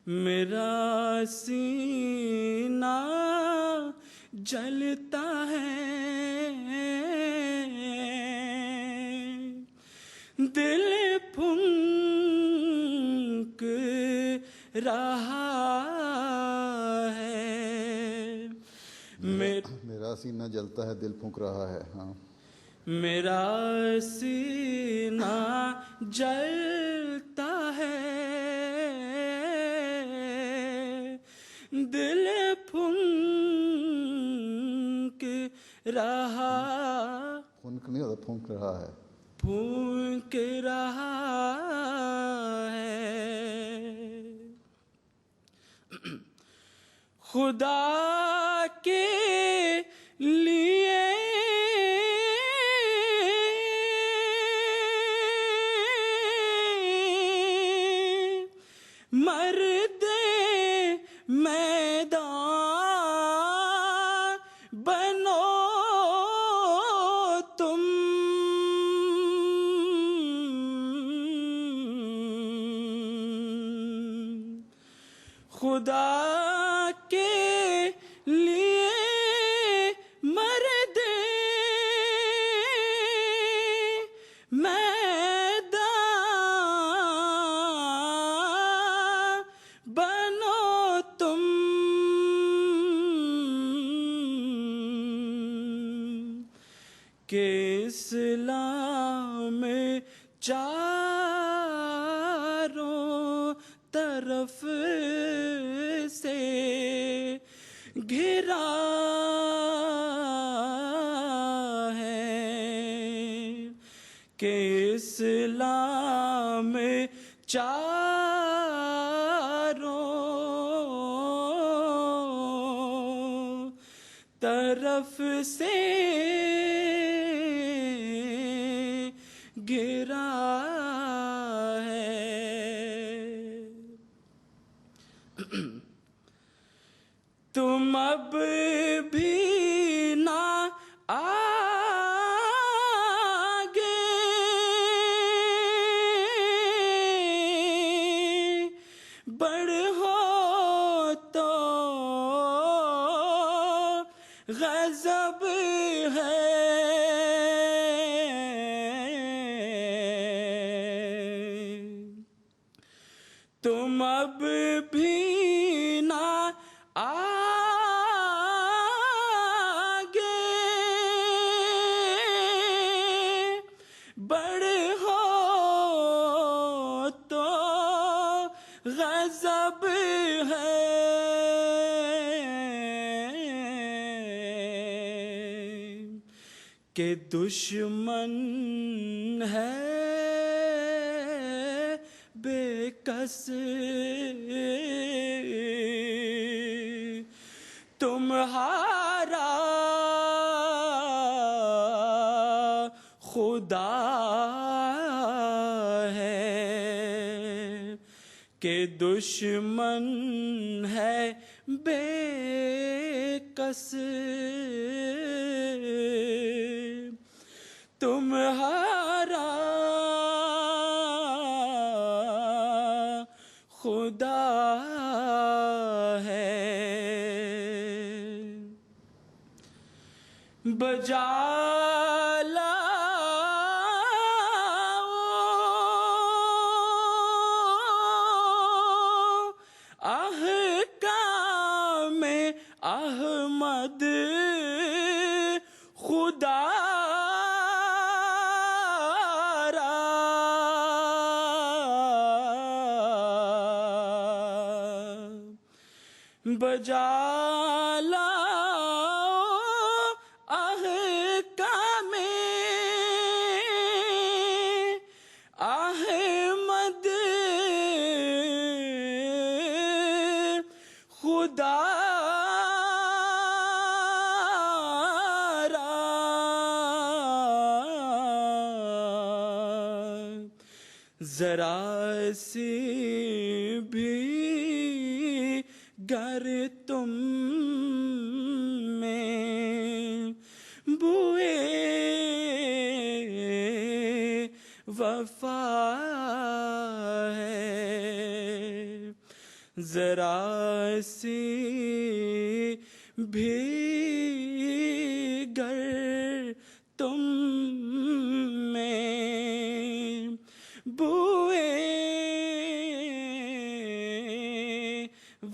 मेरा सीना जलता है, दिल फूंक रहा है। मेरा सीना जलता है, दिल फूंक रहा है। हाँ, मेरा सीना जलता है, दिल फूंक रहा, फूंक नहीं होता, फूंक रहा है। फूंक रहा है। खुदा के लिए मर्द मैदान बनो तुम, खुदा के लिए मर्द मैदान बनो तुम, के इस्लाम चारों तरफ से घिरा है, के इस्लाम चारों तरफ से घिरा है। तुम अब भी ना आगे बढ़ो तो गजब है, तुम अब भी ना आगे बढ़ो तो गजब है, के दुश्मन है बेकस तुम्हारा खुदा है, के दुश्मन है बेकस तुम्हारा खुदा है। बजा लाओ अहकाम अहमद खुदा बजा लाओ अहकाम अहमद खुदा जरा सी भी गर तुम में बुए वफा है, जरा सी भी गर तुम में बुए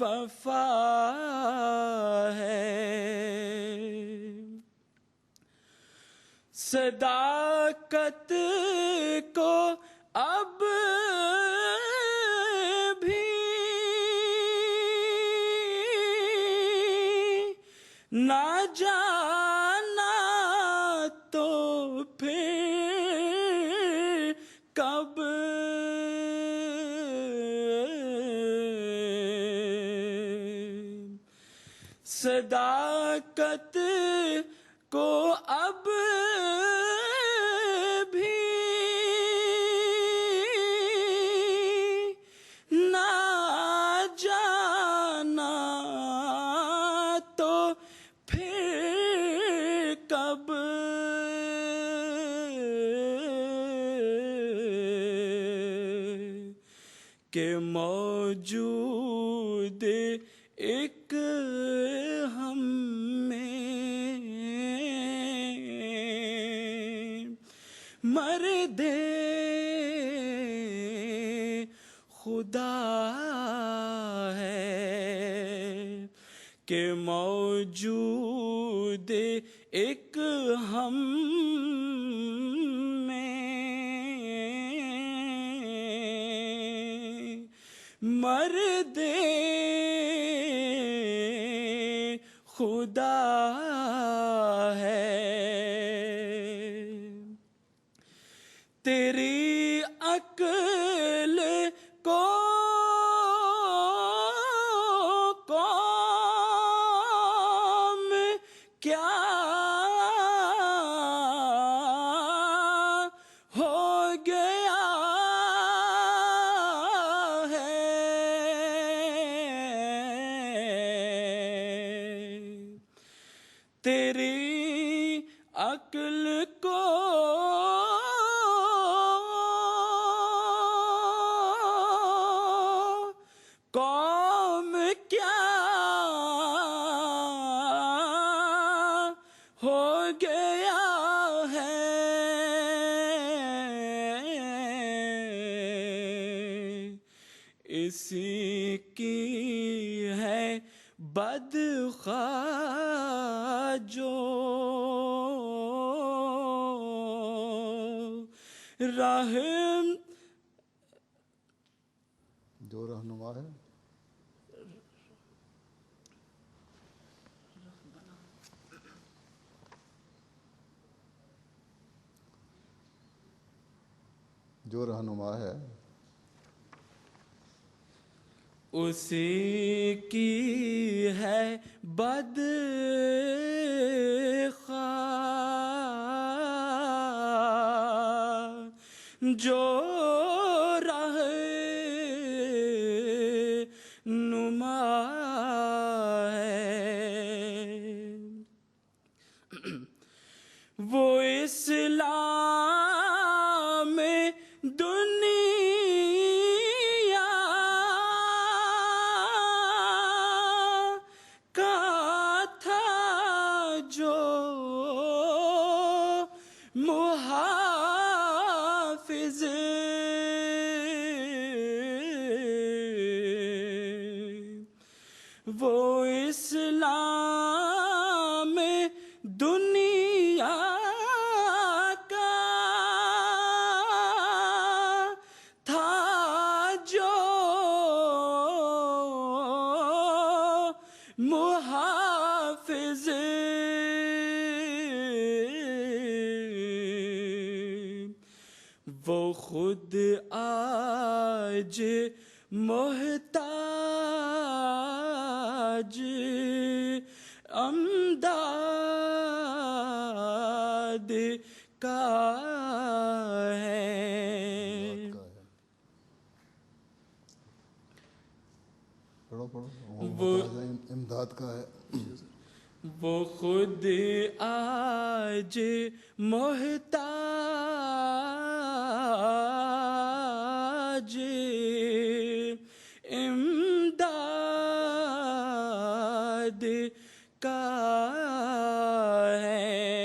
वफा है, सदाकत को अब भी ना जाना तो फिर कब सदाकत को अब भी ना जाना तो फिर कब के मौजूद एक हम में मर्दे खुदा है के मौजूद एक हम में मर्दे खुदा है। तेरी अक्ल को कौम क्या हो गया है, तेरी अक्ल को कौम क्या हो गया है, इसी की है बदखा जो रहम जो रहनुमा है जो रहनुमा है उसी की है बदखा जो रहनुमा है। वो इस्लाम दुनिया का था जो मुहाफिज वो इस्लाम दुनिया का था जो मुहाफिज वो खुद आज मोहताज अमदाद का है। पढ़ो पढ़ो वो इमदाद का है। वो खुद आज मोहताज इमदाद का है।